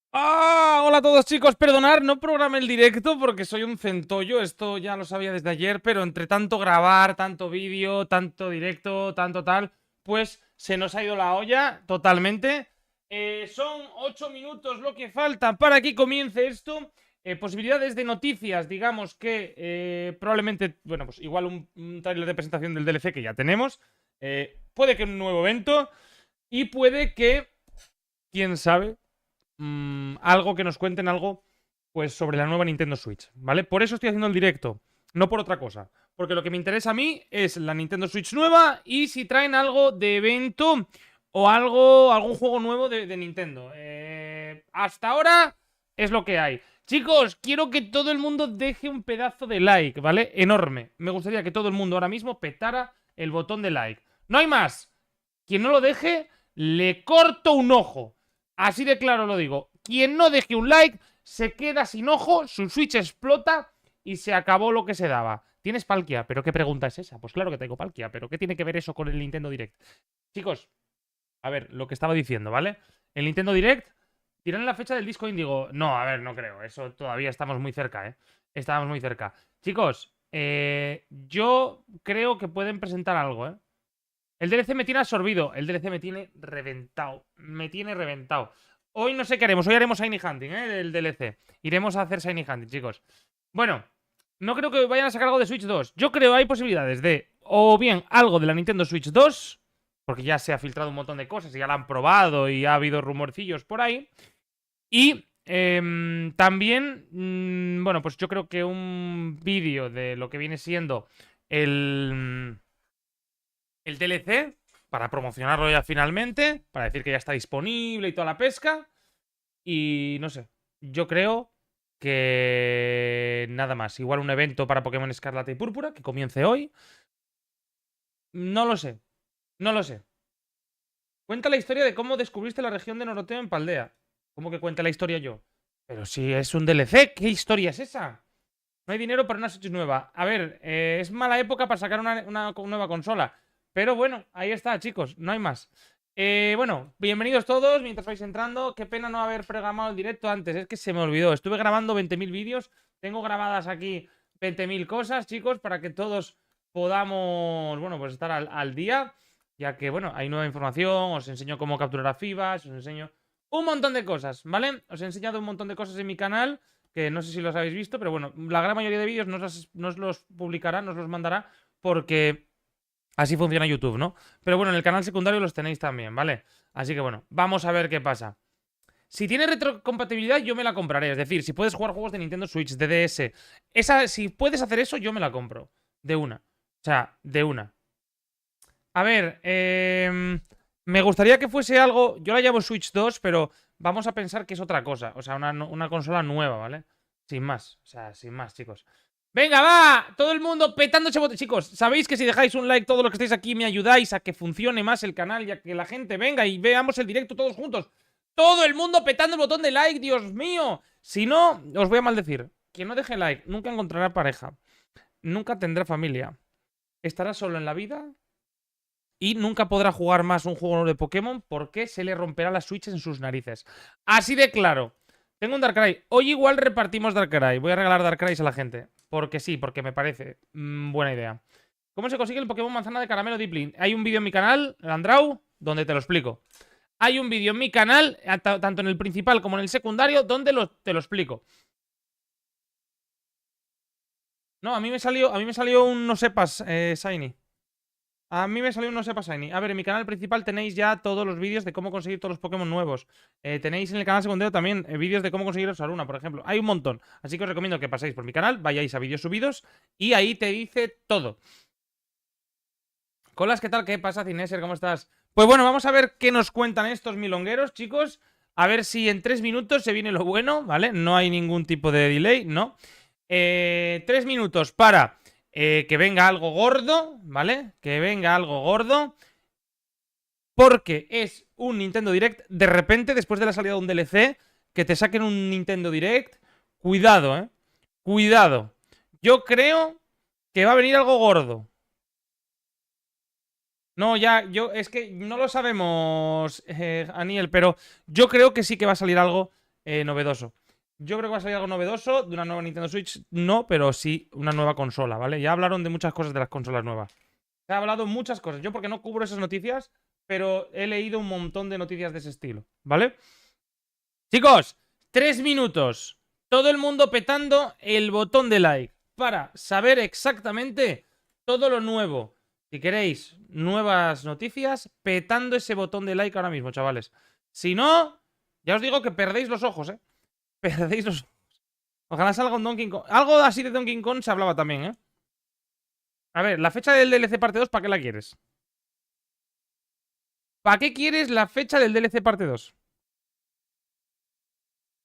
Hola a todos, chicos, perdonad, no programé el directo porque soy un centollo, esto ya lo sabía desde ayer, pero entre tanto grabar, tanto vídeo, tanto directo, tanto tal, pues se nos ha ido la olla totalmente. Son 8 minutos lo que falta para que comience esto. Posibilidades de noticias, digamos que probablemente, bueno, pues igual un trailer de presentación del DLC que ya tenemos. Puede que un nuevo evento y puede que, quién sabe, algo que nos cuenten algo pues sobre la nueva Nintendo Switch, ¿vale? Por eso estoy haciendo el directo, no por otra cosa. Porque lo que me interesa a mí es la Nintendo Switch nueva y si traen algo de evento o algún juego nuevo de Nintendo. Hasta ahora es lo que hay. Chicos, quiero que todo el mundo deje un pedazo de like, ¿vale? Enorme. Me gustaría que todo el mundo ahora mismo petara el botón de like. No hay más. Quien no lo deje, le corto un ojo. Así de claro lo digo. Quien no deje un like se queda sin ojo, su Switch explota y se acabó lo que se daba. ¿Tienes Palkia? ¿Pero qué pregunta es esa? Pues claro que tengo Palkia, pero ¿qué tiene que ver eso con el Nintendo Direct? Chicos, a ver, lo que estaba diciendo, ¿vale? El Nintendo Direct, ¿tiran la fecha del disco Índigo? No, a ver, no creo. Eso todavía estamos muy cerca, ¿eh? Estamos muy cerca. Chicos, yo creo que pueden presentar algo, ¿eh? El DLC me tiene absorbido. El DLC me tiene reventado. Me tiene reventado. Hoy no sé qué haremos. Hoy haremos Shiny Hunting, ¿eh? Del DLC. Iremos a hacer Shiny Hunting, chicos. Bueno, no creo que vayan a sacar algo de Switch 2. Yo creo que hay posibilidades de, o bien algo de la Nintendo Switch 2, porque ya se ha filtrado un montón de cosas y ya la han probado y ha habido rumorcillos por ahí. Y también, bueno, pues yo creo que un vídeo de lo que viene siendo el DLC para promocionarlo ya finalmente, para decir que ya está disponible y toda la pesca. Y no sé, yo creo que nada más. Igual un evento para Pokémon Escarlata y Púrpura que comience hoy. No lo sé, no lo sé. Cuenta la historia de cómo descubriste la región de Noroteo en Paldea. ¿Cómo que cuenta la historia yo? Pero si es un DLC, ¿qué historia es esa? No hay dinero para una Switch nueva. A ver, es mala época para sacar una nueva consola. Pero bueno, ahí está, chicos. No hay más. Bueno, bienvenidos todos mientras vais entrando. Qué pena no haber programado el directo antes. Es que se me olvidó. Estuve grabando 20.000 vídeos. Tengo grabadas aquí 20.000 cosas, chicos, para que todos podamos, bueno, pues estar al día. Ya que, bueno, hay nueva información. Os enseño cómo capturar a FIBAs. Os enseño un montón de cosas, ¿vale? Os he enseñado un montón de cosas en mi canal que no sé si los habéis visto, pero bueno, la gran mayoría de vídeos no os los publicará, no os los mandará, porque así funciona YouTube, ¿no? Pero bueno, en el canal secundario los tenéis también, ¿vale? Así que bueno, vamos a ver qué pasa. Si tiene retrocompatibilidad, yo me la compraré. Es decir, si puedes jugar juegos de Nintendo Switch, de DS, si puedes hacer eso, yo me la compro. De una. O sea, de una. A ver, me gustaría que fuese algo. Yo la llamo Switch 2, pero vamos a pensar que es otra cosa. O sea, una consola nueva, ¿vale? Sin más. O sea, sin más, chicos. ¡Venga, va! Todo el mundo petando ese bote. Chicos, sabéis que si dejáis un like, todos los que estáis aquí me ayudáis a que funcione más el canal y a que la gente venga y veamos el directo todos juntos. Todo el mundo petando el botón de like, Dios mío. Si no, os voy a maldecir. Quien no deje like nunca encontrará pareja. Nunca tendrá familia. Estará solo en la vida y nunca podrá jugar más un juego de Pokémon porque se le romperá la Switch en sus narices. Así de claro. Tengo un Darkrai. Hoy igual repartimos Darkrai. Voy a regalar Darkrais a la gente. Porque sí, porque me parece buena idea. ¿Cómo se consigue el Pokémon manzana de caramelo Deepling? Hay un vídeo en mi canal, el Andrau, donde te lo explico. Hay un vídeo en mi canal, tanto en el principal como en el secundario, donde te lo explico. No, a mí me salió un no sepas, Shiny. A mí me salió un no sepa Shiny. A ver, en mi canal principal tenéis ya todos los vídeos de cómo conseguir todos los Pokémon nuevos. Tenéis en el canal secundario también vídeos de cómo conseguir los Aruna, por ejemplo. Hay un montón. Así que os recomiendo que paséis por mi canal, vayáis a vídeos subidos y ahí te dice todo. Colas, ¿qué tal? ¿Qué pasa, Cineser? ¿Cómo estás? Pues bueno, vamos a ver qué nos cuentan estos milongueros, chicos. A ver si en 3 minutos se viene lo bueno, ¿vale? No hay ningún tipo de delay, ¿no? 3 minutos para... que venga algo gordo, ¿vale? Que venga algo gordo. Porque es un Nintendo Direct. De repente, después de la salida de un DLC, que te saquen un Nintendo Direct. Cuidado, ¿eh? Cuidado. Yo creo que va a venir algo gordo. No, es que no lo sabemos, Aniel, pero yo creo que sí que va a salir algo novedoso. Yo creo que va a salir algo novedoso de una nueva Nintendo Switch. No, pero sí una nueva consola, ¿vale? Ya hablaron de muchas cosas de las consolas nuevas. Se ha hablado muchas cosas. Yo porque no cubro esas noticias, pero he leído un montón de noticias de ese estilo, ¿vale? Chicos, 3 minutos. Todo el mundo petando el botón de like para saber exactamente todo lo nuevo. Si queréis nuevas noticias, petando ese botón de like ahora mismo, chavales. Si no, ya os digo que perdéis los ojos, ¿eh? Perdéis los ojos. Ojalá salga un Donkey Kong. Algo así de Donkey Kong se hablaba también, ¿eh? A ver, la fecha del DLC parte 2, ¿para qué la quieres? ¿Para qué quieres la fecha del DLC parte 2?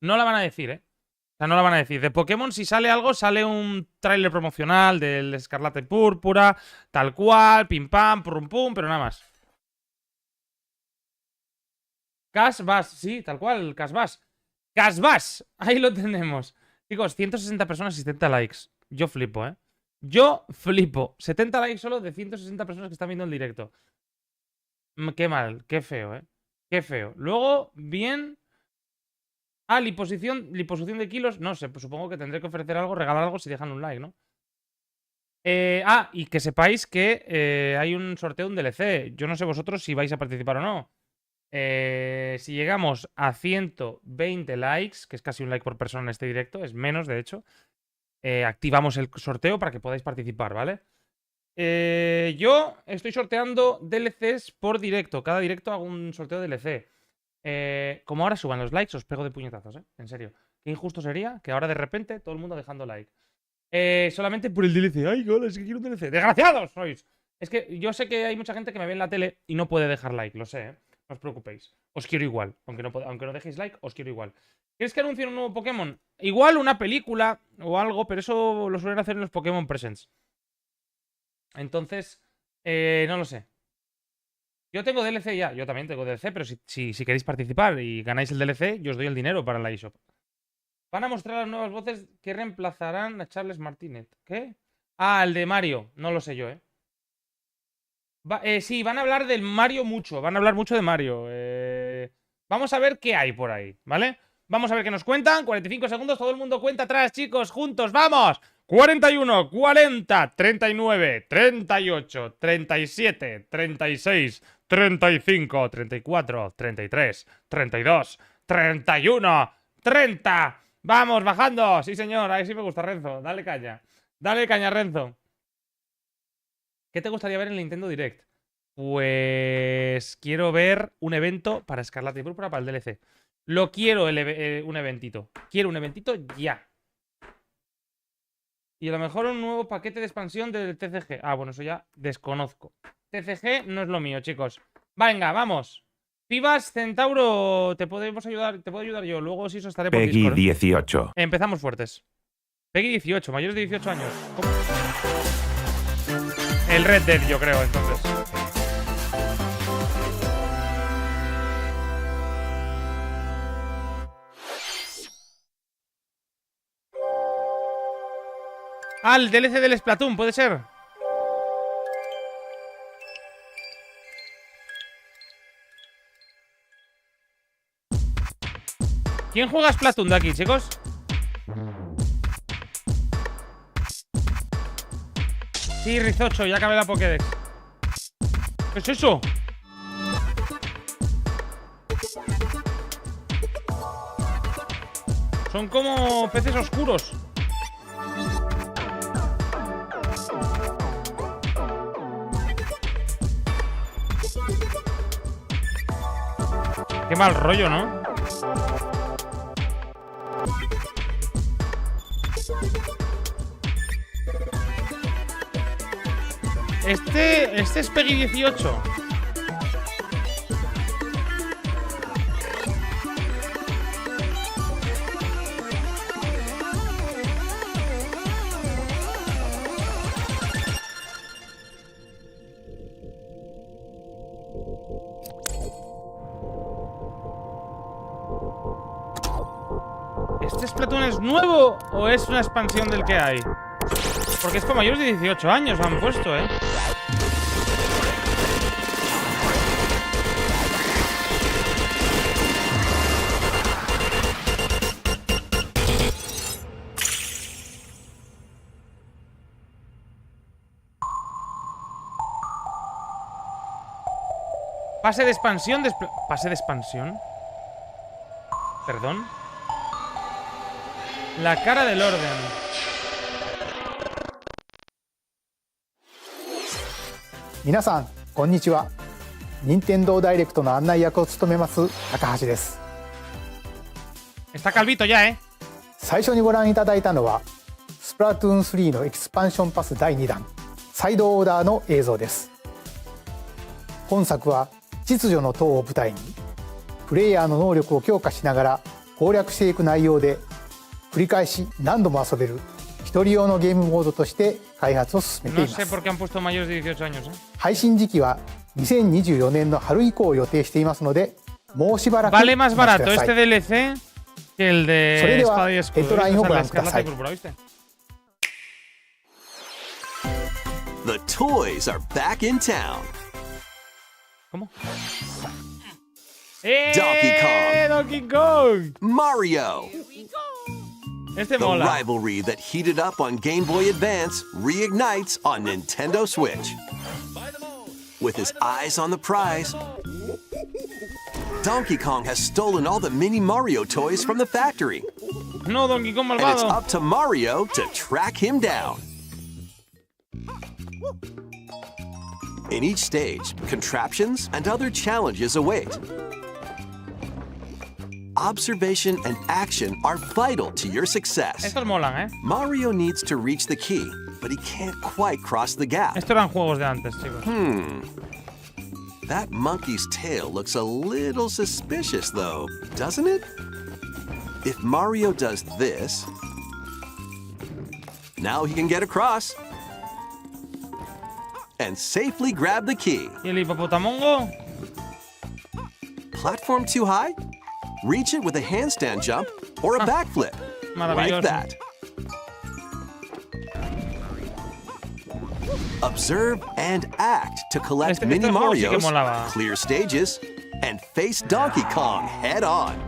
No la van a decir, ¿eh? O sea, no la van a decir. De Pokémon, si sale algo, sale un tráiler promocional del escarlata y púrpura, tal cual, pim pam, pum pum, pero nada más. Casbas, sí, tal cual, Casbas. Casbas, ahí lo tenemos. Chicos, 160 personas y 70 likes. Yo flipo, ¿eh? Yo flipo. 70 likes solo de 160 personas que están viendo el directo. Qué mal, qué feo, ¿eh? Qué feo. Luego, bien... Ah, liposucción de kilos. No sé, pues supongo que tendré que ofrecer algo, regalar algo si dejan un like, ¿no? Y que sepáis que hay un sorteo, un DLC. Yo no sé vosotros si vais a participar o no. Si llegamos a 120 likes, que es casi un like por persona en este directo, es menos de hecho, activamos el sorteo para que podáis participar, ¿vale? Yo estoy sorteando DLCs por directo. Cada directo hago un sorteo de DLC. Como ahora suban los likes, os pego de puñetazos, ¿eh? En serio. Qué injusto sería que ahora de repente todo el mundo dejando like. Solamente por el DLC. ¡Ay, hola, es que quiero un DLC! ¡Desgraciados sois! Es que yo sé que hay mucha gente que me ve en la tele y no puede dejar like, lo sé, ¿eh? No os preocupéis. Os quiero igual. Aunque no dejéis like, os quiero igual. ¿Quieres que anuncie un nuevo Pokémon? Igual una película o algo, pero eso lo suelen hacer en los Pokémon Presents. Entonces, no lo sé. Yo tengo DLC ya, yo también tengo DLC, pero si queréis participar y ganáis el DLC, yo os doy el dinero para la eShop. Van a mostrar las nuevas voces que reemplazarán a Charles Martinet. ¿Qué? Ah, el de Mario. No lo sé yo, ¿eh? Sí, van a hablar del Mario mucho. Van a hablar mucho de Mario. Vamos a ver qué hay por ahí, ¿vale? Vamos a ver qué nos cuentan. 45 segundos, todo el mundo cuenta atrás, chicos, juntos, ¡vamos! 41, 40, 39, 38, 37, 36, 35, 34, 33, 32, 31, 30. ¡Vamos, bajando! Sí, señor, ahí sí me gusta, Renzo. Dale caña. Dale caña, Renzo. ¿Qué te gustaría ver en el Nintendo Direct? Pues quiero ver un evento para Escarlata y Púrpura para el DLC. Lo quiero un eventito. Quiero un eventito ya. Y a lo mejor un nuevo paquete de expansión del TCG. Ah, bueno, eso ya desconozco. TCG no es lo mío, chicos. Venga, vamos. Pibas, Centauro, te podemos ayudar, te puedo ayudar yo. Luego si eso estaré por Peggy Discord. 18. Empezamos fuertes. Peggy 18, mayores de 18 años. ¿Cómo? El Red Dead, yo creo, entonces. Ah, el DLC del Splatoon, puede ser. ¿Quién juega Splatoon de aquí, chicos? Sí, Rizocho, ya acabé la pokedex. ¿Qué es eso? Son como peces oscuros. Qué mal rollo, ¿no? Este es Peggy 18. ¿Este Splatoon es nuevo o es una expansión del que hay? Porque es para mayores de 18 años, lo han puesto, ¿eh? Pase de expansión. Pase de expansión. Perdón. La cara del orden. Minasan, konnichiwa. Nintendo Directo の案内役を務めます高橋です。Está calvito ya, ¿eh? 最初にご覧いただいたのはスプラトゥーン3のエキスパンションパス第2弾サイドオーダーの映像です。本作は秩序の塔を舞台にプレイヤーの能力を強化しながら攻略していく内容で繰り返し何度も遊べる一人用のゲームモードとして開発を進めています。配信時期は2024年の春以降を予定していますのでもうしばらくお待ちください。 Vale más barato este DLC que el de Espada y Escudo. ヘッドラインをご覧ください。 The toys are back in town. ¿Cómo? Donkey Kong. Donkey Kong. Mario. Este The mola. rivalry that heated up on Game Boy Advance reignites on Nintendo Switch. With his eyes on the prize, Donkey Kong has stolen all the mini Mario toys from the factory. No, Donkey Kong And it's malvado. up to Mario to track him down. In each stage, contraptions and other challenges await. Observation and action are vital to your success. Estos molan, ¿eh? Mario needs to reach the key, but he can't quite cross the gap. Estos eran juegos de antes, chicos. That monkey's tail looks a little suspicious, though, doesn't it? If Mario does this, now he can get across and safely grab the key. ¿Y el hipopotamongo? Platform too high? Reach it with a handstand jump or a backflip. Like Maravilloso. that. Observe and act to collect mini juego sí que Marios, molaba. clear stages, and face Donkey Kong head on.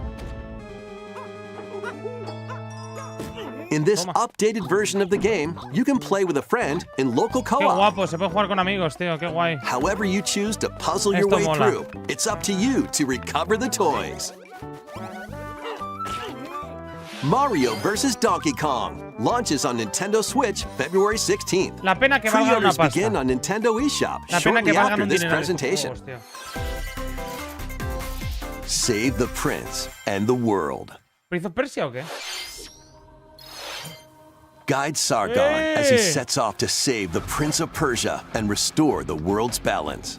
In this updated version of the game, you can play with a friend in local Qué co-op. guapo, se puede jugar con amigos, tío, qué guay. However you choose to puzzle your Esto way mola. through, it's up to you to recover the toys. Mario vs. Donkey Kong launches on Nintendo Switch February 16th. La pena que valgan una Pre-orders begin pasta. on Nintendo eShop La pena que shortly valgan after un this dinero estos presentation. juegos, tío. Save the prince and the world. ¿Prince of Persia o qué? Guide Sargon as he sets off to save the Prince of Persia and restore the world's balance.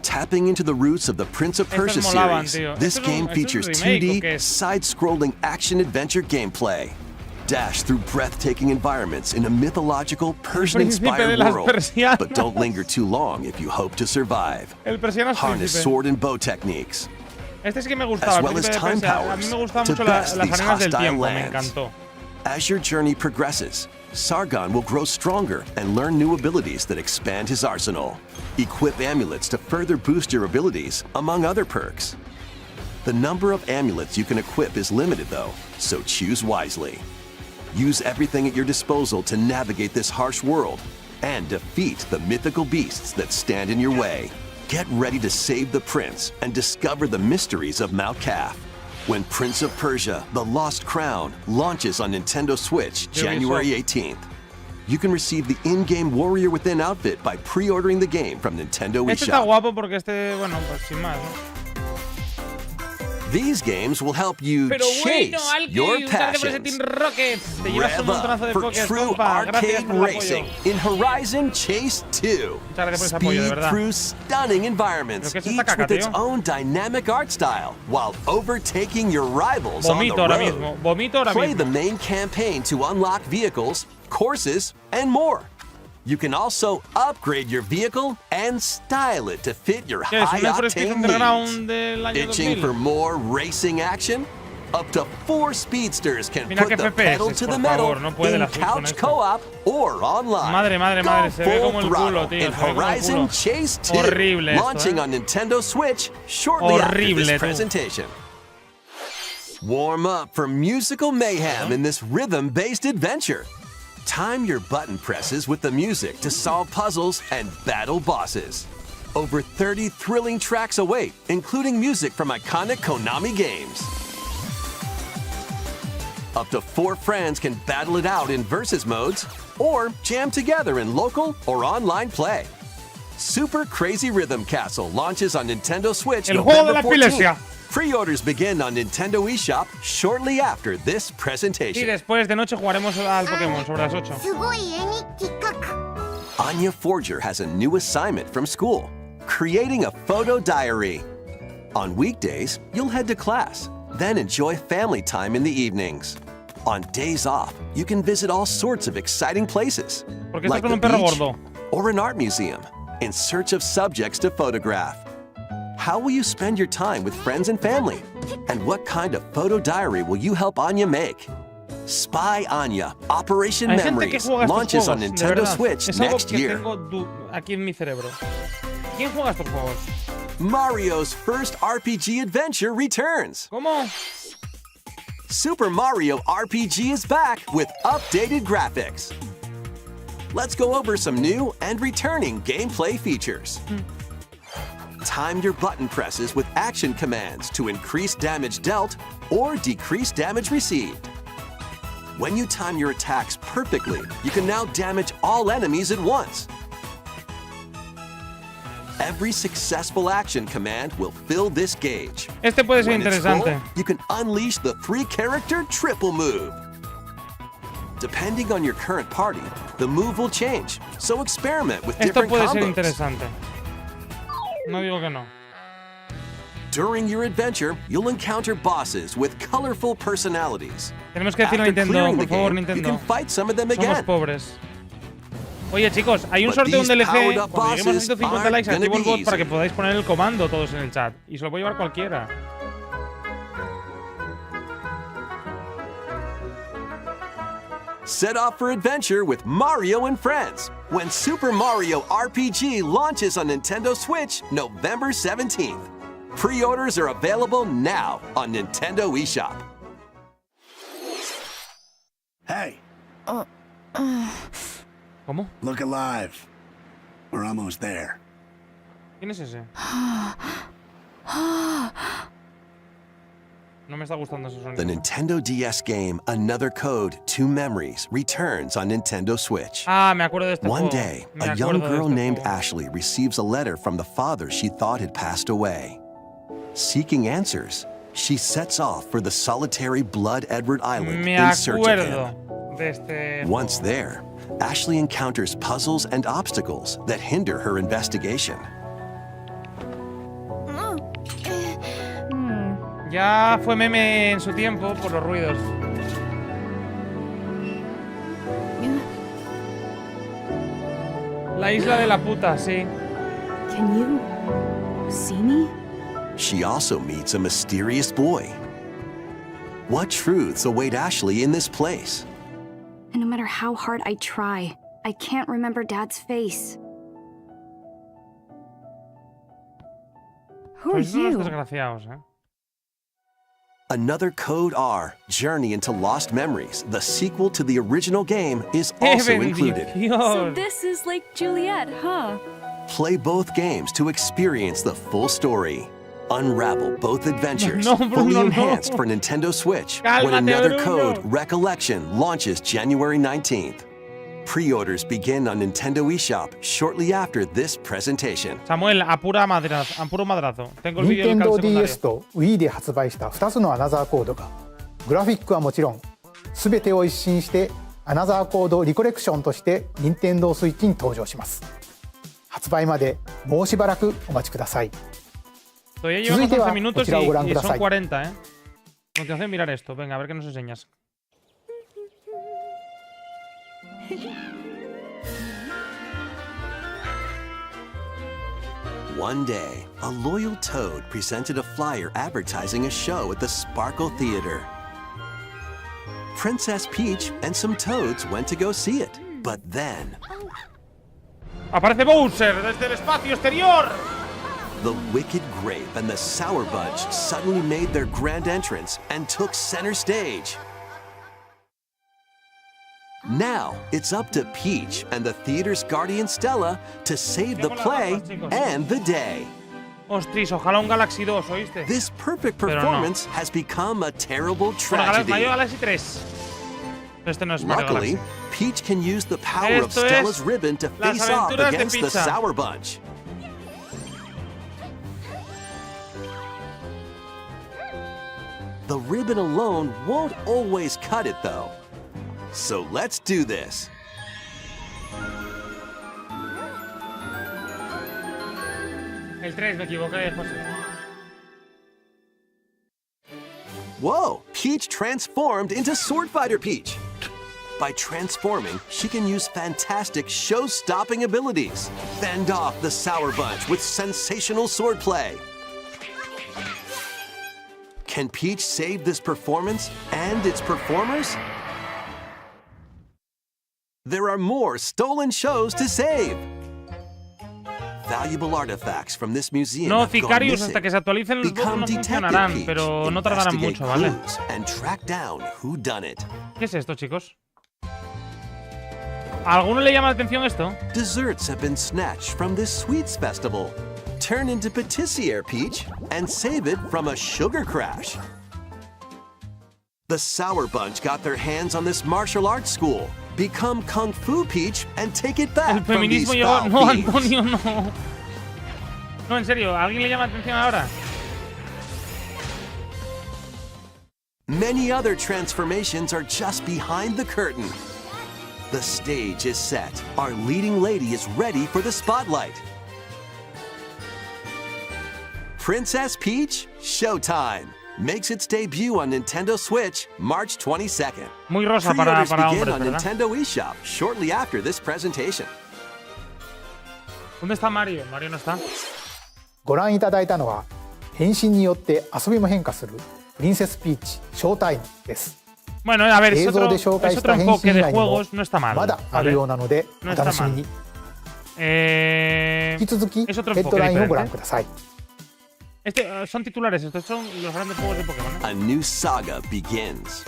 Tapping into the roots of the Prince of Persia Estos molaban, series, tío. this Esto es un- game esto es un features remake, 2D, ¿o qué es? side-scrolling action-adventure gameplay. Dash through breathtaking environments in a mythological, Príncipe de Persian-inspired las world. persianas. But don't linger too long if you hope to survive. El persiano es Harness príncipe. sword and bow techniques. Este sí que me gustaba, as el well as príncipe de time Persia. A mí powers me gustaban to mucho best las these arenas del hostile tiempo, me lands. encantó. As your journey progresses, Sargon will grow stronger and learn new abilities that expand his arsenal. Equip amulets to further boost your abilities, among other perks. The number of amulets you can equip is limited though, so choose wisely. Use everything at your disposal to navigate this harsh world and defeat the mythical beasts that stand in your way. Get ready to save the prince and discover the mysteries of Mount Kaf. When Prince of Persia, The Lost Crown launches on Nintendo Switch January 18th. You can receive the in-game Warrior Within outfit by pre-ordering the game from Nintendo Este está eShop. guapo porque este, bueno, pues sin más, ¿no? These games will help you Pero chase bueno, your Alki, gracias por ese passions. Team Rocket. Te llevas un Rev montonazo de up for pokés, true compa. Gracias arcade por el racing apoyo. in Horizon Chase 2. Muchas gracias por ese apoyo, de Speed verdad. through stunning environments, ¿Pero qué es each esta caca, with its tío? own dynamic art style, while overtaking your rivals on the Vomito ahora road. mismo, vomito ahora Play the mismo. main campaign to unlock vehicles, courses, and more. You can also upgrade your vehicle and style it to fit your ¿Qué es un Need for Speed high-octane Underground needs. del año Itching 2000? for more racing action? Up to 4 speedsters can Mira put qué the FPS, pedal to por the metal favor, no puede in la Switch con couch esto. co-op or online. Madre, madre, madre, Go se ve como el full culo, throttle tío, in se ve como el Horizon culo. Chase 2, Horrible esto, launching on Nintendo Switch shortly after Horrible, this tú. presentation. Warm up for musical mayhem in this rhythm-based adventure. Time your button presses with the music to solve puzzles and battle bosses. Over 30 thrilling tracks await, including music from iconic Konami games. Up to 4 friends can battle it out in versus modes or jam together in local or online play. Super Crazy Rhythm Castle launches on Nintendo Switch El juego de la November epilepsia. 14th. Pre-orders begin on Nintendo eShop shortly after this Y presentation. después de noche jugaremos al Pokémon sobre las 8. すごい絵日記書く Anya Forger has a new assignment from school, creating a photo diary. On weekdays, you'll head to class, then enjoy family time in the evenings. On days off, you can visit all sorts of exciting places, ¿Por qué estás like con the un perro beach gordo? or an art museum, in search of subjects to photograph. How will you spend your time with friends and family? And what kind of photo diary will you help Anya make? Spy Anya Operation Hay gente que Memories juega estos launches on juegos, de Nintendo verdad. Switch Es algo next que year. tengo aquí en mi cerebro. ¿Quién juega estos juegos? Mario's first RPG adventure returns. ¿Cómo? Super Mario RPG is back with updated graphics. Let's go over some new and returning gameplay features. Time your button presses with action commands to increase damage dealt or decrease damage received. When you time your attacks perfectly, you can now damage all enemies at once. Every successful action command will fill this gauge. Este puede ser When it's full, interesante. you can unleash the 3-character triple move. Depending on your current party, the move will change, so experiment with Esto different puede ser combos. interesante. No digo que no. During your adventure, you'll encounter bosses with colorful personalities. Tenemos que decirle a After Nintendo, clearing por the favor, game, you Nintendo. can fight some of them Somos again. pobres. Oye, chicos, hay un But sorteo de un these DLC. powered up Cuando lleguemos a bosses 150 aren't likes, activo el gonna be bot para que easy. podáis poner el comando todos en el chat. Y se lo puede llevar cualquiera. Set off for adventure with Mario and Friends when Super Mario RPG launches on Nintendo Switch November 17th. Pre-orders are available now on Nintendo eShop. Hey, ¿Cómo? look alive. We're almost there. ¿Quién es ese? No me está gustando ese The sonido. Nintendo DS game Another Code, Two Memories returns on Nintendo Switch. Ah, me acuerdo de este One juego. day, Me a acuerdo young de girl este named juego. Ashley receives a letter from the father she thought had passed away. Seeking answers, she sets off for the solitary Blood Edward Island Me in search of him. acuerdo de este Once juego. there, Ashley encounters puzzles and obstacles that hinder her investigation. Ya fue meme en su tiempo por los ruidos. La isla de la puta, sí. Can you see me? She also meets a mysterious boy. What truths await Ashley in this place? And no matter how hard I try, I can't remember Dad's face. Who are Sois unos you? desgraciados, ¿eh? Another Code R, Journey into Lost Memories, the sequel to the original game, is also ¡Qué included. bendición! So this is like Juliet, huh? Play both games to experience the full story. Unravel both adventures, No, Bruno, fully no. enhanced for Nintendo Switch, when Cálmate, Another Bruno. Code Recollection launches January 19th. Pre-orders begin on Nintendo eShop shortly after this presentation. Samuel, a puro madrazo. Tengo el vídeo del 任天堂 canal DS secundario.と Wii で発売した2つのアナザーコードがグラフィックはもちろん全てを一新してアナザーコードリコレクションとして任天堂スイッチに登場します。発売までもうしばらくお待ちください。 Todavía llevamos 続いては 11 minutos こちらをご覧 y くだ son さい。 40, ¿eh? A continuación, mirar esto. Venga, a ver qué nos enseñas. One day, a loyal toad presented a flyer advertising a show at the Sparkle Theater. Princess Peach and some toads went to go see it, but then ¡Aparece Bowser desde el espacio exterior! the Wicked Grape and the Sour Budge suddenly made their grand entrance and took center stage. Now, it's up to Peach and the theater's guardian Stella to save the play and the day. Ostras, ojalá un Galaxy 2, ¿oíste? This perfect performance has become a terrible Bueno, tragedy. Mario Galaxy 3. Este no es Mario Luckily, Galaxy. Peach can use the power of Esto Stella's es ribbon to Las face off Aventuras de against the Pizza. Sour Bunch. The ribbon alone won't always cut it, though. So let's do this. El 3, me equivoqué, José. Whoa, Peach transformed into Sword Fighter Peach. By transforming, she can use fantastic show-stopping abilities. Fend off the Sour Bunch with sensational swordplay. Can Peach save this performance and its performers? There are more stolen shows to save. Valuable artifacts from this museum No, have gone Vicarius, missing. hasta que se actualicen los juegos Become no Detective funcionarán, Peach, pero no tardarán investigate mucho, ¿vale? clues, and track down who done it. ¿Qué es esto, chicos? ¿A alguno le llama la atención esto? Desserts have been snatched from this sweets festival. Turn into patissiere Peach and save it from a sugar crash. The Sour Bunch got their hands on this martial arts school. Become Kung Fu Peach and take it El back from these feminismo llegó... foul No, thieves. Antonio, no. No, en serio, ¿a alguien le llama la atención ahora? Many other transformations are just behind the curtain. The stage is set. Our leading lady is ready for the spotlight. Princess Peach Showtime makes its debut on Nintendo Switch March 22nd. Muy rosa para Pre-orders begin hombres, on ¿verdad? Nintendo eShop shortly after this presentation. ¿Dónde está Mario? Mario no está. ご覧いただいたのは変身によって遊びも変化するプリンセスピーチショータイムです。 Bueno, a ver, 映像で紹介 es し otro た変身 enfoque 以 de 外にも juegos, no está mal. まだあるよう ¿vale? なのでお No está 楽しみ mal. に。引き続きヘ es otro ッドラインを enfoque ご覧 diferente. ください。 Son titulares, estos son los grandes juegos de Pokémon, ¿eh? A new saga begins.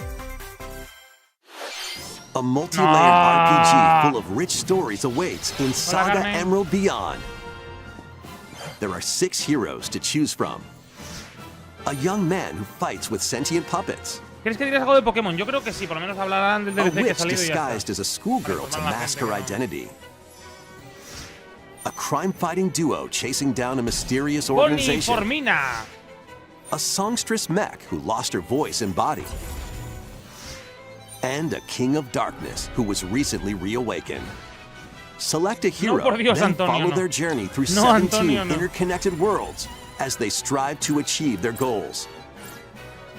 A multi-layered No. RPG full of rich stories awaits in Saga Carmen. Emerald Beyond. There are 6 heroes to choose from. A young man who fights with sentient puppets. ¿Quieres que digas algo de Pokémon? Yo creo que sí, por lo menos hablarán del A DLC que ha witch salido y ya disguised está. as a schoolgirl to Para la mask gente her que no- identity. A crime-fighting duo chasing down a mysterious Bonnie organization. Formina. A songstress mech who lost her voice and body. And a king of darkness who was recently reawakened. Select a hero, por Dios, then Antonio, follow no. their journey through No, 17 Antonio, no. interconnected worlds as they strive to achieve their goals.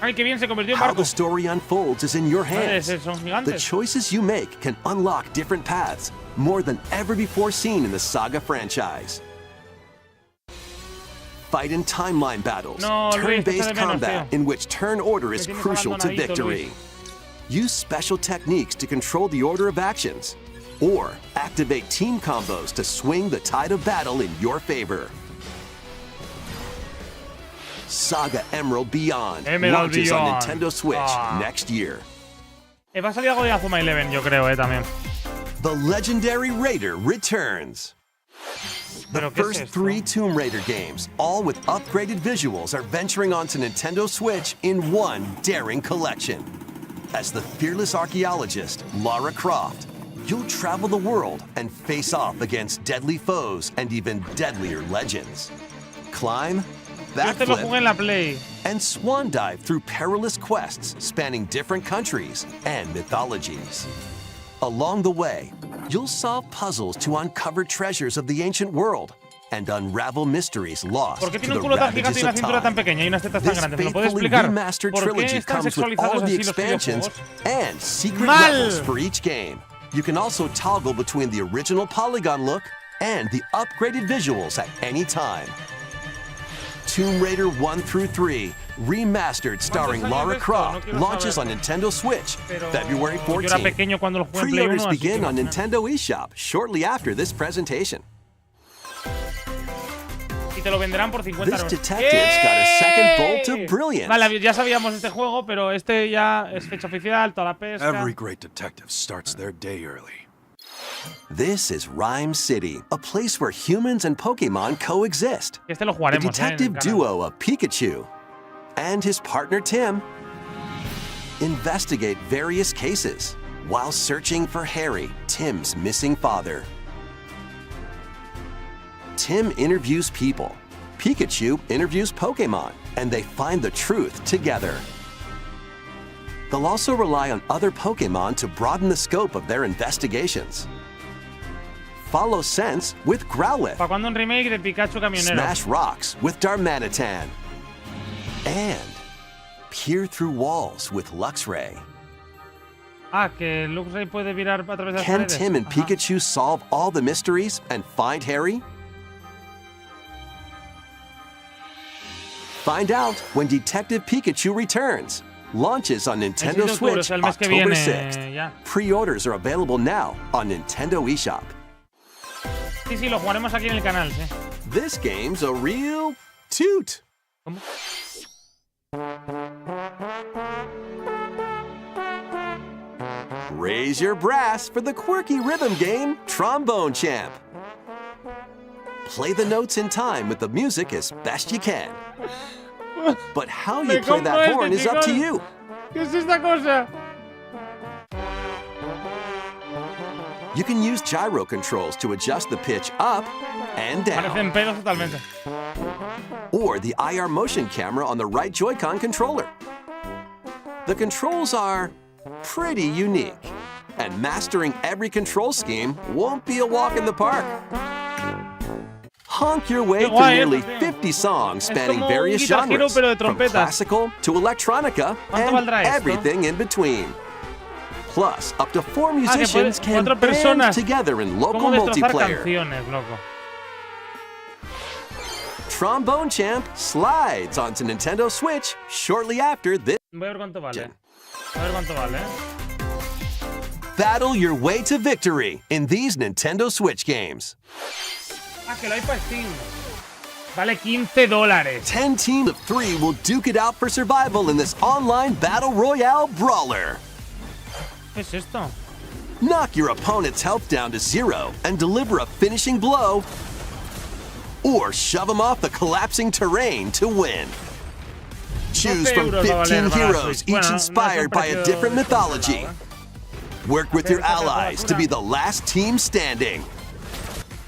Ay, qué bien, se convirtió en How barco. the story unfolds is in your Puede hands. ser, son The gigantes. choices you make can unlock different paths, more than ever before seen in the Saga franchise. Fight in timeline battles, No, Luis, turn-based echa de menos, combat tío. in which turn order is Me tienes crucial to abandonadito, victory. Luis. Use special techniques to control the order of actions, or activate team combos to swing the tide of battle in your favor. Saga Emerald Beyond Emerald launches on Beyond. Nintendo Switch Ah. next year. Va a salir algo de Azuma Eleven, yo creo, también. The legendary Raider returns. The ¿Pero qué es first esto? 3 Tomb Raider games, all with upgraded visuals, are venturing onto Nintendo Switch in one daring collection. As the fearless archaeologist, Lara Croft, you'll travel the world and face off against deadly foes and even deadlier legends. Climb, Yo este lo jugué en backflip, la Play. and swan dive through perilous quests spanning different countries and mythologies. Along the way, you'll solve puzzles to uncover treasures of the ancient world and unravel mysteries lost ¿Por qué to tiene un the culo tan gigante ravages y una of cintura tan time. pequeña y unas tetas tan This grandes? ¿Me lo puedes faithfully explicar? remastered ¿Por qué trilogy están comes with all sexualizados of the así los expansions videojuegos? and secret Mal. levels for each game. You can also toggle between the original polygon look and the upgraded visuals at any time. Tomb Raider 1 through 3, remastered starring años Lara de esto? Croft, No quiero launches on saberlo. Nintendo Switch Pero February yo era 14th. pequeño cuando lo jugué en Play 1, Pre-orders así que begin on imagínate. Nintendo eShop shortly after this presentation. ¿Y te lo venderán por 50 This euros. detective's got a second bolt of brilliance. Vale, ya sabíamos este juego, pero este ya es fecha oficial, toda la pesca. Every great detective starts their day early. This is Rhyme City, a place where humans and Pokemon coexist. Este lo The jugaremos, detective en el canal. duo of Pikachu and his partner Tim investigate various cases while searching for Harry, Tim's missing father. Tim interviews people, Pikachu interviews Pokemon, and they find the truth together. They'll also rely on other Pokemon to broaden the scope of their investigations. Follow Sense with Growlithe. ¿Para cuándo un remake de Pikachu camionero? Smash rocks with Darmanitan. And peer through walls with Luxray. Ah, que Luxray puede virar a través de las Can paredes. Tim and Ajá. Pikachu solve all the mysteries and find Harry? Find out when Detective Pikachu returns. Launches on Nintendo El 6 de octubre, o Switch sea, el mes que October viene, 6th. ya. Pre-orders are available now on Nintendo eShop. Sí, sí, lo jugaremos aquí en el canal, sí. This game's a real toot. ¿Cómo? Raise your brass for the quirky rhythm game, Trombone Champ. Play the notes in time with the music as best you can. But how you Me play compro that este, horn is up to chicos. you. ¿Qué es esta cosa? You can use gyro controls to adjust the pitch up and down, Parecen pedos totalmente. or the IR motion camera on the right Joy-Con controller. The controls are pretty unique, and mastering every control scheme won't be a walk in the park. Honk your way Qué through guay, nearly tío. 50 songs spanning como un various Guitar Hero, genres, pero de from trompetas. classical to electronica ¿Cuánto and valdrá esto? everything in between. Plus, up to 4 que musicians puede- can 4 band personas. together in local ¿Cómo destrozar multiplayer. canciones, loco? Trombone Champ slides onto Nintendo Switch shortly after this. Voy a ver cuánto vale. A ver cuánto vale, Battle your way to victory in these Nintendo Switch games. Ah, que lo hay para Steam. Vale $15. 10 teams of 3 will duke it out for survival in this online battle royale brawler. ¿Qué es esto? Knock your opponent's health down to 0 and deliver a finishing blow, or shove them off the collapsing terrain to win. Choose 12 from euros va a 15 valer para la heroes, Switch. Bueno, each no inspired by a es un different precio mythology. descontrolado, Work with your Hacer esa allies to temperatura. be the last team standing.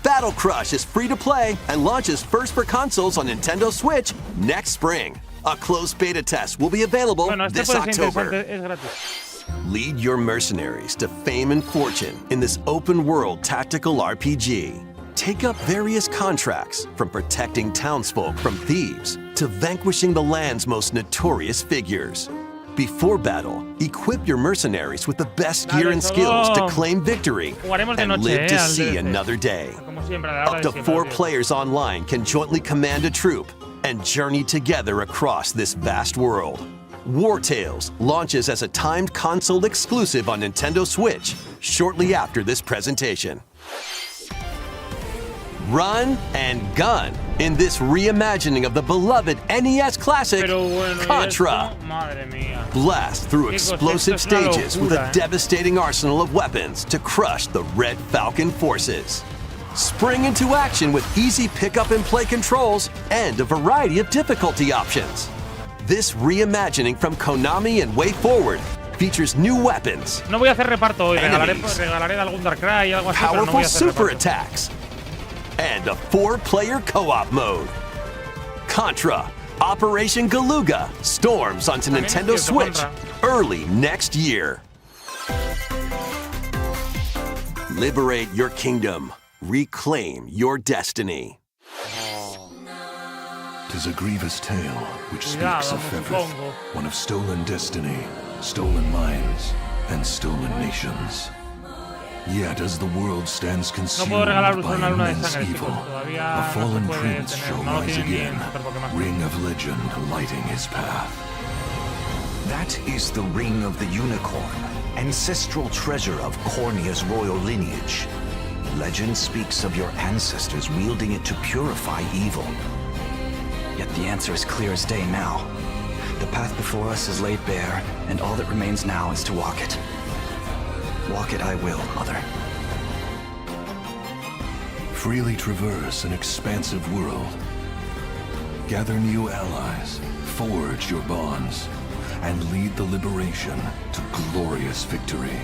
Battle Crush is free to play and launches first for consoles on Nintendo Switch next spring. A closed beta test will be available Bueno, este this puede ser October. interesante, es gratis. Lead your mercenaries to fame and fortune in this open-world tactical RPG. Take up various contracts, from protecting townsfolk from thieves to vanquishing the land's most notorious figures. Before battle, equip your mercenaries with the best gear and skills to claim victory Jugaremos de and noche, live to al see DLC. another day. Como siempre, a la hora Up de to siempre, 4 tío. players online can jointly command a troop and journey together across this vast world. War Tales launches as a timed console exclusive on Nintendo Switch shortly after this presentation. Run and gun in this reimagining of the beloved NES classic Pero bueno, ¿y Contra. esto? Madre mía. Blast through Qué cosa, explosive esto es una stages with a locura, devastating arsenal of weapons to crush the Red Falcon forces. Spring into action with easy pick-up and play controls and a variety of difficulty options. This reimagining from Konami and Way Forward features new weapons, No voy a hacer reparto hoy. Enemies. Regalaré de algún Darkrai y algo así, pero no voy powerful a hacer super reparto. attacks, and a 4-player co-op mode. Contra Operation Galuga storms onto También es Nintendo cierto, Switch Contra. early next year. Liberate your kingdom. Reclaim your destiny. 'Tis a grievous tale which Cuidado, speaks of me Feveth, supongo. one of stolen destiny, stolen minds, and stolen nations. Yet as the world stands consumed puedo regalar by una luna de immense sangre, evil, chicos. Todavía a no se fallen puede prince tener, shall no lo rise tienen ni again, en Super Pokémon. ring of legend lighting his path. That is the Ring of the Unicorn, ancestral treasure of Cornea's royal lineage. Legend speaks of your ancestors wielding it to purify evil. The answer is clear as day now. The path before us is laid bare, and all that remains now is to walk it. Walk it I will, Mother. Freely traverse an expansive world. Gather new allies, forge your bonds, and lead the liberation to glorious victory.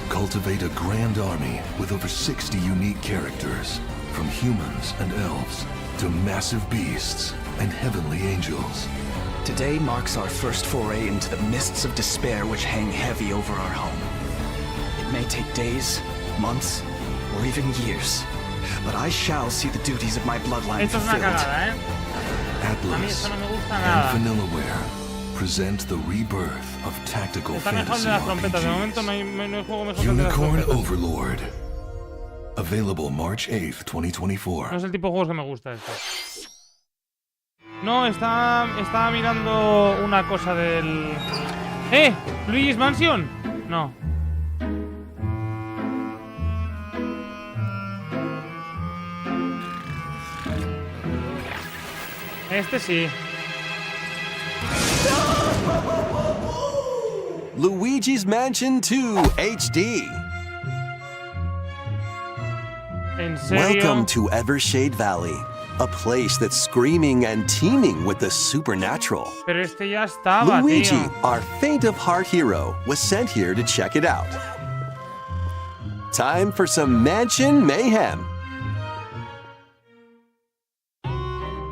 Cultivate a grand army with over 60 unique characters, from humans and elves to massive beasts and heavenly angels. Today marks our first foray into the mists of despair which hang heavy over our home. It may take days, months, or even years, but I shall see the duties of my bloodline Esto es una fulfilled. cagada, A mí Atlas esto no me gusta and nada. Vanillaware present the rebirth of tactical Está mejor fantasy de las trompetas. De momento RPGs. no hay juego mejor que el de las Unicorn trompetas. Overlord. Available March 8th, 2024. No es el tipo de juegos que me gusta esto. No, estaba mirando una cosa del... ¿Luigi's Mansion? No. Este sí. Luigi's Mansion 2 HD. ¿En serio? Welcome to Evershade Valley, a place that's screaming and teeming with the supernatural. Pero este ya estaba, Luigi, tío. our faint of heart hero, was sent here to check it out. Time for some mansion mayhem.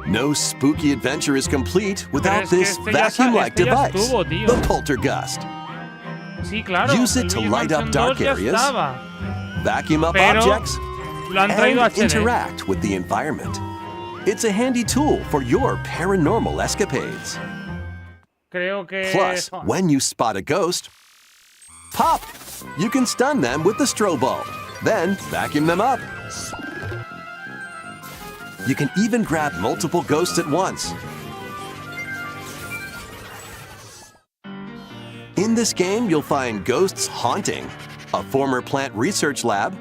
No spooky adventure is complete without es que this este ya vacuum-like este ya device, estuvo, tío. the poltergust. Sí, claro. Use it el to Luigi's light up Mansion dark 2 ya areas, estaba. vacuum up Pero objects, lo han traído a and HD. interact with the environment. It's a handy tool for your paranormal escapades. Creo que... Plus, when you spot a ghost, pop! You can stun them with the strobe bulb, then vacuum them up. You can even grab multiple ghosts at once. In this game, you'll find ghosts haunting, a former plant research lab,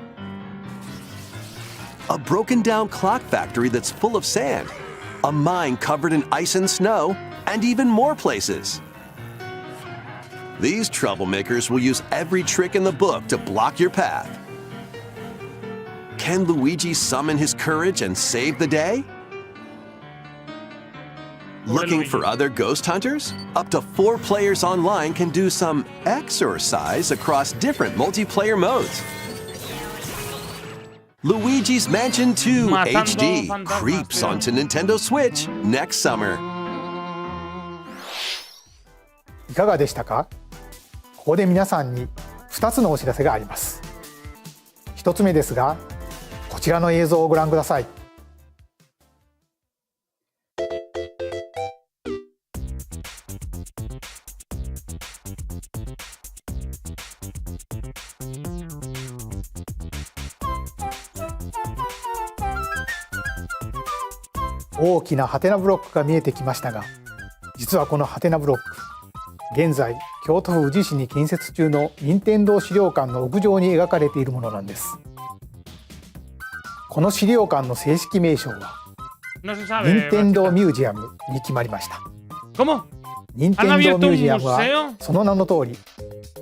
a broken-down clock factory that's full of sand, a mine covered in ice and snow, and even more places. These troublemakers will use every trick in the book to block your path. Can Luigi summon his courage and save the day? Looking for other ghost hunters? Up to 4 players online can do some exorcise across different multiplayer modes. Luigi's Mansion 2 Matando HD fantasmas, creeps tío. onto Nintendo Switch next summer. いかがでしたか？ここで皆さんに2つのお知らせがあります。1つ目ですが、こちらの映像をご覧ください。大きなハテナブロックが見えてきましたが、実はこのハテナブロック、現在京都府宇治市に建設中の任天堂資料館の屋上に描かれているものなんです。この資料館の正式名称は No se sabe. 任天堂ミュージアムに決まりました。 ¿Cómo? 任天堂ミュージアムはその名の通り、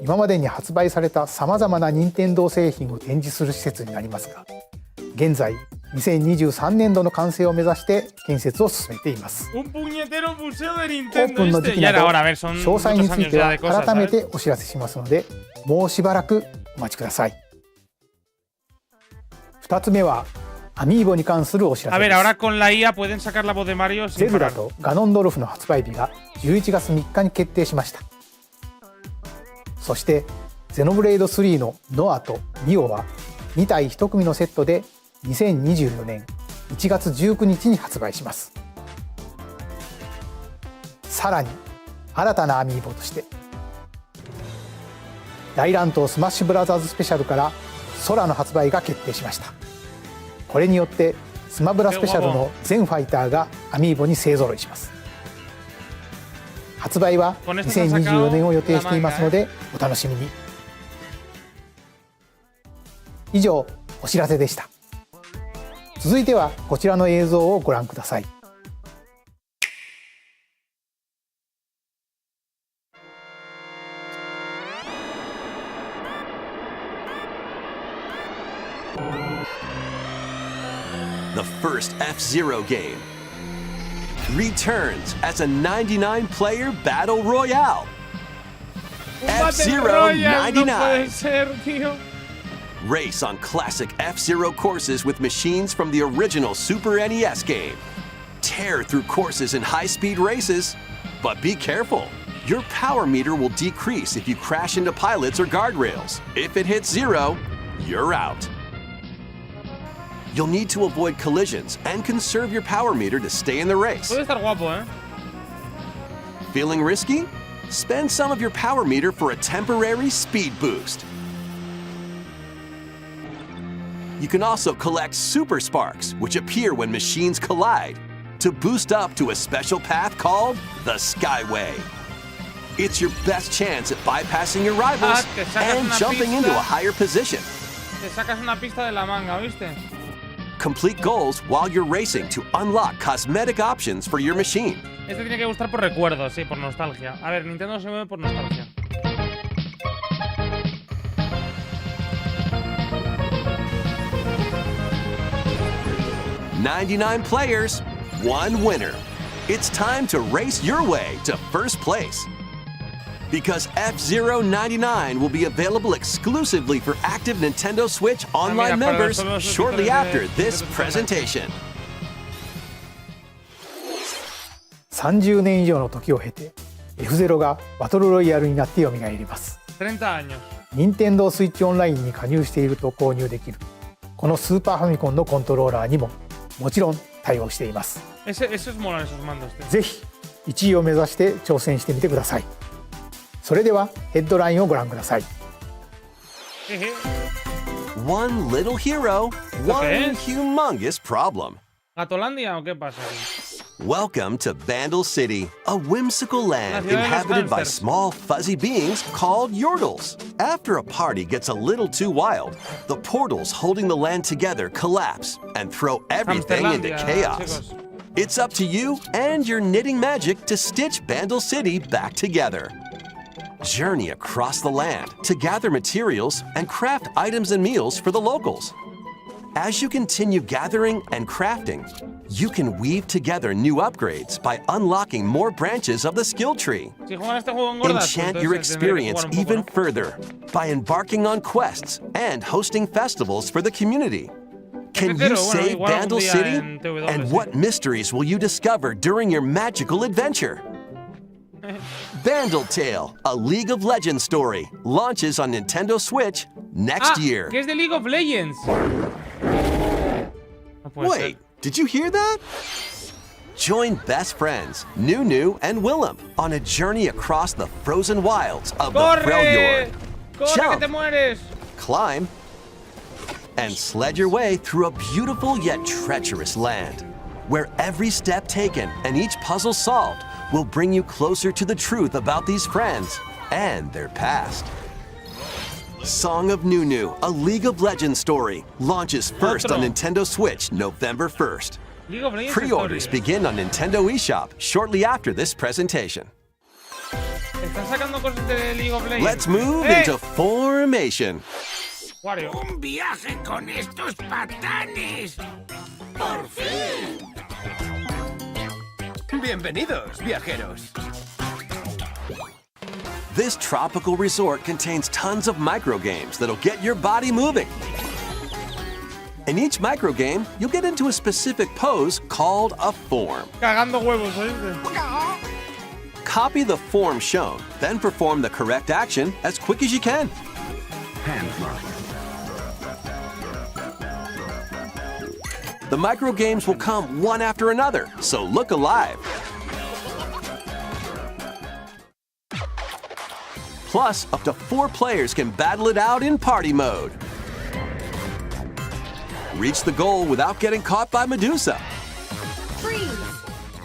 今までに発売されたさまざまな任天堂製品を展示する施設になりますが、現在2023年度の完成を目指して建設を進めています。 Un puñetero museo de オー Nintendo プンの時 este. 期 Ya な era ど hora, a ver, son 詳細に muchos つい años て ya は de cosas, 改め ¿sabes? てお知らせしますので、もうしばらくお待ちください。2つ目はアミーボに関するお知ら A せ ver, です。 ahora con la IA pueden sacar la voz de Mario ゼ sin ルダ parar. とガノンドルフの発売日が11月3日に決定しました。そしてゼノブレイド3のノアとミオは2体1組のセットで2024年1月19日に発売します。さらに新たなアミーボとして大乱闘スマッシュブラザーズスペシャルから空の発売が決定しました。これによってスマブラスペシャルの全ファイターがアミーボに勢ぞろいします。発売は2024年を予定していますのでお楽しみに。以上お知らせでした。続いてはこちらの映像をご覧ください。the first F-Zero game, returns as a 99-player battle royale. F-Zero 99. No puede ser, tío. Race on classic F-Zero courses with machines from the original Super NES game. Tear through courses in high-speed races, but be careful. Your power meter will decrease if you crash into pilots or guardrails. If it hits 0, you're out. You'll need to avoid collisions and conserve your power meter to stay in the race. Puede estar guapo, ¿eh? Feeling risky? Spend some of your power meter for a temporary speed boost. You can also collect super sparks, which appear when machines collide, to boost up to a special path called the Skyway. It's your best chance at bypassing your rivals and jumping into a higher position. Te sacas una pista de la manga, ¿viste? Complete goals while you're racing to unlock cosmetic options for your machine. Este tiene que gustar por recuerdos, sí, por nostalgia. A ver, Nintendo se mueve por nostalgia. "99 players, 1 winner." It's time to race your way to first place. Because F-Zero 99 will be available exclusively for active Nintendo Switch online members shortly after this presentation. 30年以上の時を経て F-Zero がバトルロイヤルになって蘇ります。30 años. Nintendo Switch オンラインに加入していると購入できるこのスーパーファミコンのコントローラーにももちろん対応しています。Esos molan, esos mandos. ぜひ1位を目指して挑戦してみてください。それではヘッドラインをご覧ください。One little hero, one humongous problem. ¿Gatolandia o qué pasa? Welcome to Bandle City, a whimsical land inhabited by small fuzzy beings called Yordles. After a party gets a little too wild, the portals holding the land together collapse and throw everything into chaos. It's up to you and your knitting magic to stitch Bandle City back together. Journey across the land to gather materials and craft items and meals for the locals. As you continue gathering and crafting, you can weave together new upgrades by unlocking more branches of the skill tree. Enchant your experience even further by embarking on quests and hosting festivals for the community. Can you save Bandle City? And what mysteries will you discover during your magical adventure? Bandle Tale, a League of Legends story, launches on Nintendo Switch next year. Que es de League of Legends. Wait, did you hear that? Join best friends, Nunu and Willem, on a journey across the frozen wilds of the Freljord. Jump, que te mueres. Climb, and sled your way through a beautiful yet treacherous land, where every step taken and each puzzle solved will bring you closer to the truth about these friends and their past. Song of Nunu, a League of Legends story, launches first on Nintendo Switch November 1st. Pre-orders begin on Nintendo eShop shortly after this presentation. Let's move into formation. Un viaje con estos patanes. ¡Por fin! Bienvenidos, viajeros. This tropical resort contains tons of microgames that'll get your body moving. In each microgame, you'll get into a specific pose called a form. Cagando huevos, ¿oíste? Copy the form shown, then perform the correct action as quick as you can. The microgames will come one after another, so look alive. Plus, up to 4 players can battle it out in party mode. Reach the goal without getting caught by Medusa. Freeze!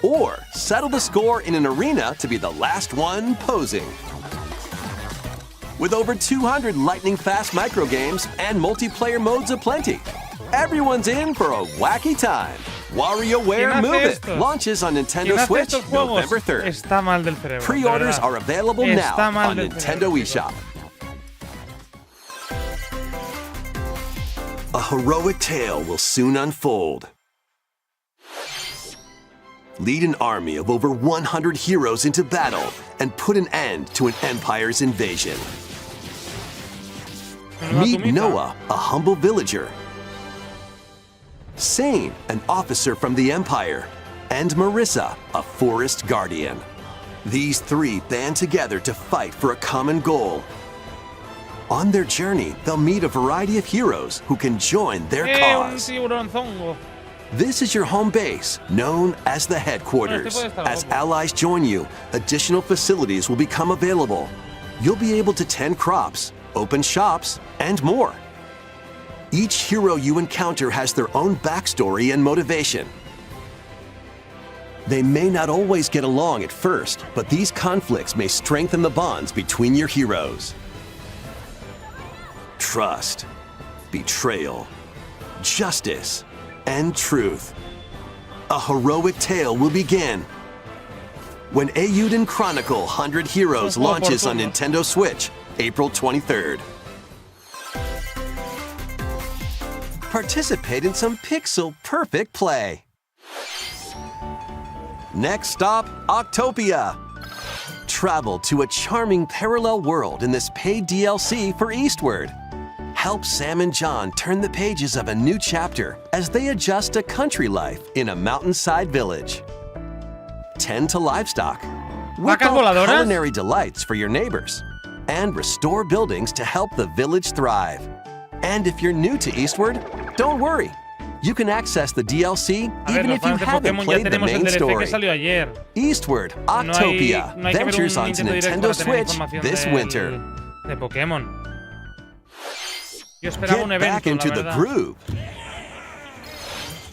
Or settle the score in an arena to be the last one posing. With over 200 lightning-fast microgames and multiplayer modes aplenty, everyone's in for a wacky time. WarioWare Move It launches on Nintendo Switch November 3rd. Está mal del cerebro. Pre-orders are available now on Nintendo eShop. A heroic tale will soon unfold. lead an army of over 100 heroes into battle and put an end to an empire's invasion. Meet Noah, a humble villager, Sane, an officer from the Empire, and Marissa, a forest guardian. These three band together to fight for a common goal. On their journey, they'll meet a variety of heroes who can join their cause. This is your home base, known as the headquarters. As allies join you, additional facilities will become available. You'll be able to tend crops, open shops, and more. Each hero you encounter has their own backstory and motivation. They may not always get along at first, but these conflicts may strengthen the bonds between your heroes. Trust, betrayal, justice, and truth. A heroic tale will begin when Eiyuden Chronicle 100 Heroes launches on Nintendo Switch, April 23rd. Participate in some pixel-perfect play. Next stop, Octopia. Travel to a charming parallel world in this paid DLC for Eastward. Help Sam and John turn the pages of a new chapter as they adjust to country life in a mountainside village. Tend to livestock, whip up culinary delights for your neighbors, and restore buildings to help the village thrive. And if you're new to Eastward, don't worry. You can access the DLC even if you haven't played the main story. Eastward, Octopia, ventures onto Nintendo Switch this winter. De Pokémon. Yo Get esperaba un back evento, into la the verdad. groove.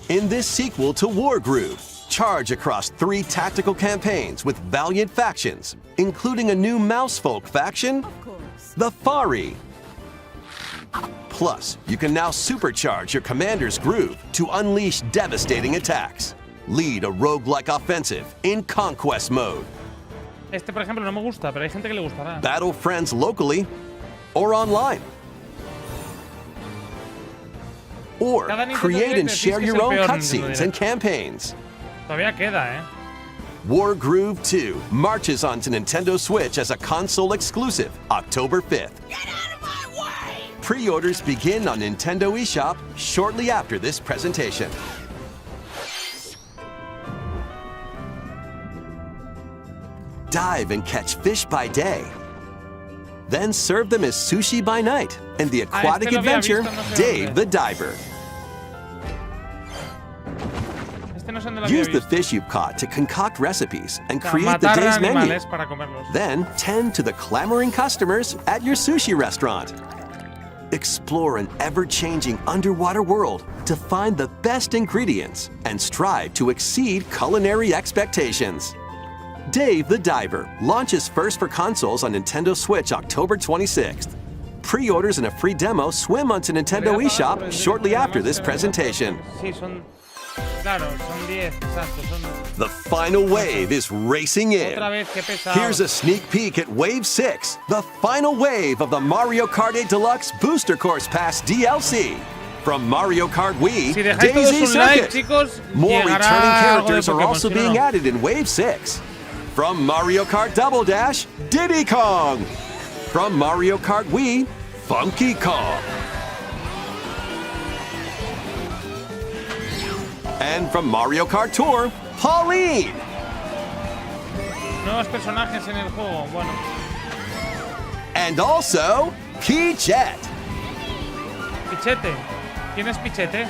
In this sequel to War Groove, charge across 3 tactical campaigns with valiant factions, including a new Mousefolk faction, the Fari. Plus, you can now supercharge your commander's groove to unleash devastating attacks. Lead a roguelike offensive in conquest mode. Este, por ejemplo, no me gusta, pero hay gente que le gustará. Battle friends locally or online. Or create and share your own cutscenes and campaigns. Todavía queda, War Groove 2 marches onto Nintendo Switch as a console exclusive October 5th. Pre-orders begin on Nintendo eShop shortly after this presentation. Dive and catch fish by day. Then serve them as sushi by night in the aquatic adventure Dave the Diver. Use the fish you've caught to concoct recipes and create the day's menu. Then tend to the clamoring customers at your sushi restaurant. Explore an ever-changing underwater world to find the best ingredients and strive to exceed culinary expectations. Dave the Diver launches first for consoles on Nintendo Switch October 26th. Pre-orders and a free demo swim onto Nintendo eShop shortly after this presentation. The final wave is racing in. Here's a sneak peek at Wave 6, the final wave of the Mario Kart 8 Deluxe Booster Course Pass DLC. From Mario Kart Wii, Daisy Circuit. More returning characters are also being added in Wave 6. From Mario Kart Double Dash, Diddy Kong. From Mario Kart Wii, Funky Kong. And from Mario Kart Tour, Pauline. Nuevos personajes en el juego, bueno. And also, Pichette. Pichete. ¿Quién es Pichete?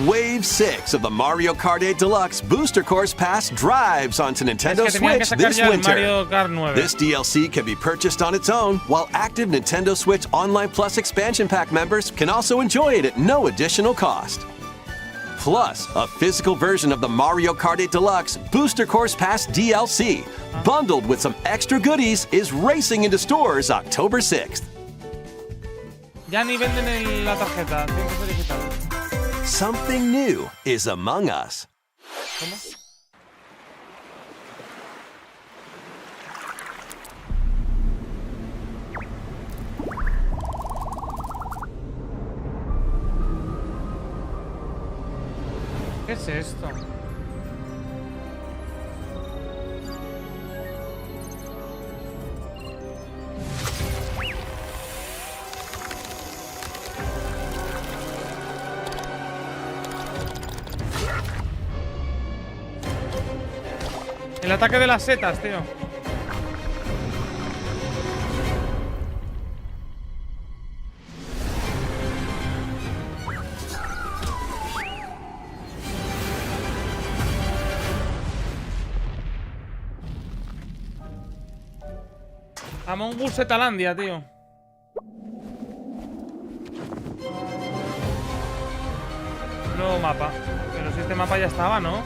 Wave 6 of the Mario Kart 8 Deluxe Booster Course Pass drives onto Nintendo Switch this winter. This DLC can be purchased on its own, while active Nintendo Switch Online Plus expansion pack members can also enjoy it at no additional cost. Plus, a physical version of the Mario Kart 8 Deluxe Booster Course Pass DLC, bundled with some extra goodies, is racing into stores October 6th. Ya ni venden la tarjeta, tiene que ser digital. Something new is among us. ¿Cómo? ¿Qué es esto? El ataque de las setas, tío. Among Us Setalandia, tío. Nuevo mapa. Pero si este mapa ya estaba, ¿no?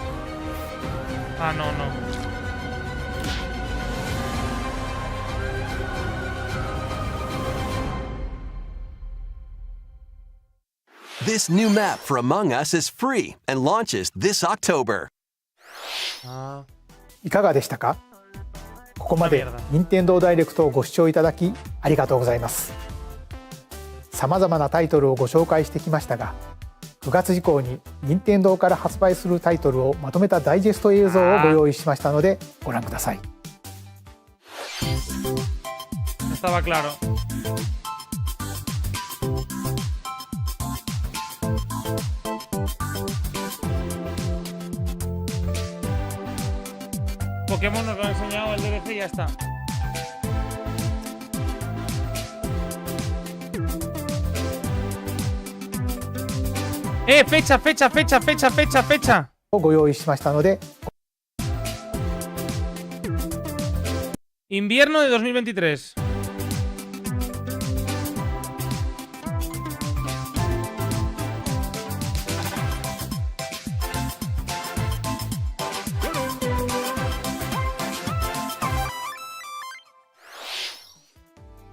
Ah, no, no. This new map for Among Us is free and launches this October. いかがでしたか？ここまで任天堂ダイレクトをご視聴いただきありがとうございます。さまざまなタイトルをご紹介してきましたが、9月以降に任天堂から発売するタイトルをまとめたダイジェスト映像をご用意しましたのでご覧ください。Estaba claro. Pokémon nos lo ha enseñado el DLC y ya está. Fecha, fecha, fecha, fecha, fecha, fecha. ご用意しましたので。Invierno de 2023.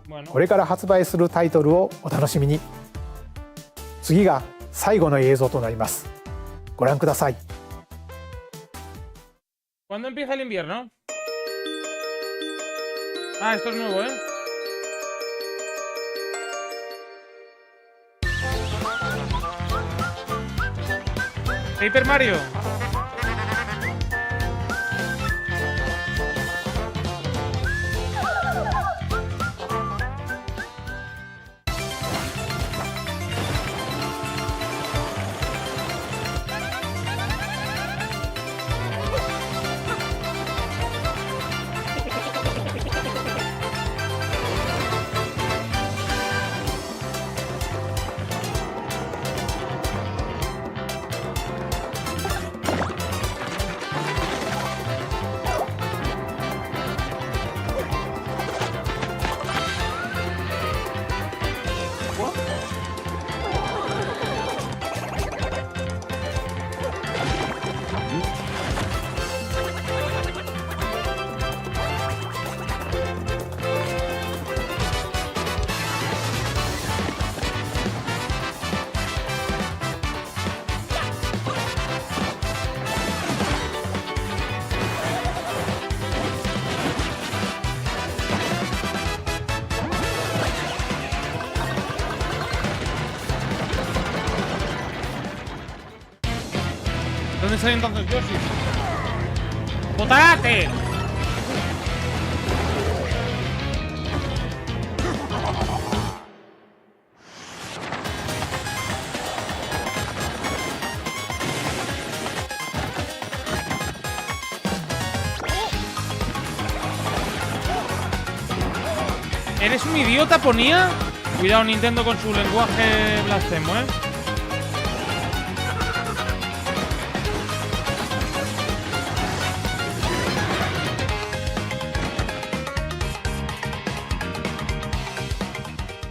Bueno. これから発売するタイトルをお楽しみに。次が最後の映像となります。ご覧ください。¿Cuándo empieza el invierno? Ah, esto es nuevo, ¿eh? Paper Mario. ¿Dónde sale entonces Yoshi? ¡Potate! ¿Eres un idiota, ponía? Cuidado, Nintendo, con su lenguaje blasfemo, ¿eh?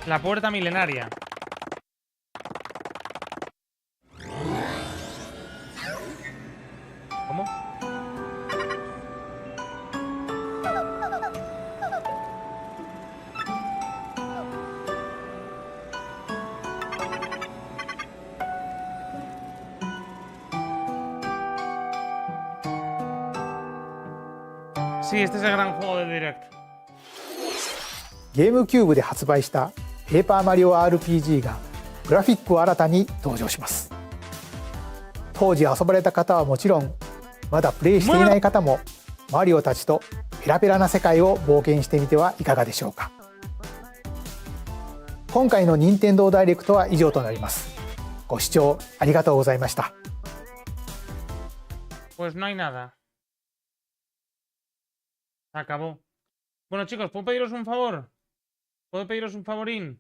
La puerta milenaria. ¿Cómo? Sí, este es el gran juego del Direct. ゲームキューブで発売したペーパーマリオ RPG がグラフィックを新たに登場します。当時遊ばれた方はもちろん、まだプレイしていない方もマリオたちとペラペラな世界を冒険してみてはいかがでしょうか。今回の任天堂ダイレクトは以上となります。ご視聴ありがとうございました。Pues no hay nada. Se acabó. Bueno, chicos, ¿puedo pediros un favor? ¿Puedo pediros un favorín?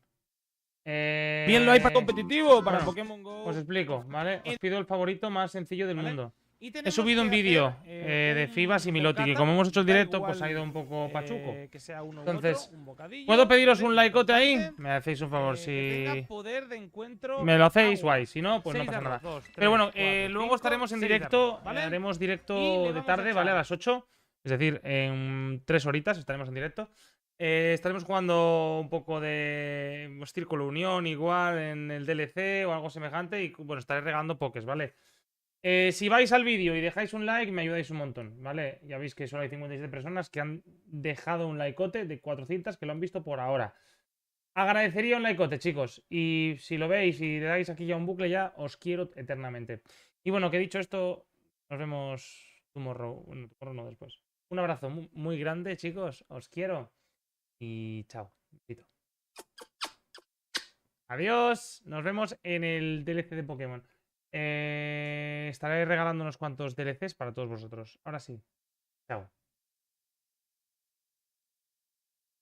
Bien lo hay para competitivo, para Pokémon Go. Os explico, ¿vale? Os pido el favorito más sencillo del mundo. He subido un vídeo de Fibas y Miloti, que como hemos hecho el directo, pues ha ido un poco pachuco. Entonces, ¿puedo pediros un likeote ahí? Me hacéis un favor, si me lo hacéis, guay. Si no, pues no pasa nada. Pero bueno, luego estaremos en directo, haremos directo de tarde, ¿vale? A las 8. Es decir, en 3 horitas estaremos en directo. Estaremos jugando un poco de Círculo Unión, igual, en el DLC o algo semejante. Y bueno, estaré regalando pokés, ¿vale? Si vais al vídeo y dejáis un like, me ayudáis un montón, ¿vale? Ya veis que solo hay 57 personas que han dejado un likeote de 400 que lo han visto por ahora. Agradecería un likeote, chicos. Y si lo veis y le dais aquí ya un bucle, ya os quiero eternamente. Y bueno, que dicho esto, nos vemos tomorrow. Bueno, tomorrow no, después. Un abrazo muy grande, chicos. Os quiero. Y chao. Besito. Adiós. Nos vemos en el DLC de Pokémon. Estaré regalando unos cuantos DLCs para todos vosotros. Ahora sí. Chao.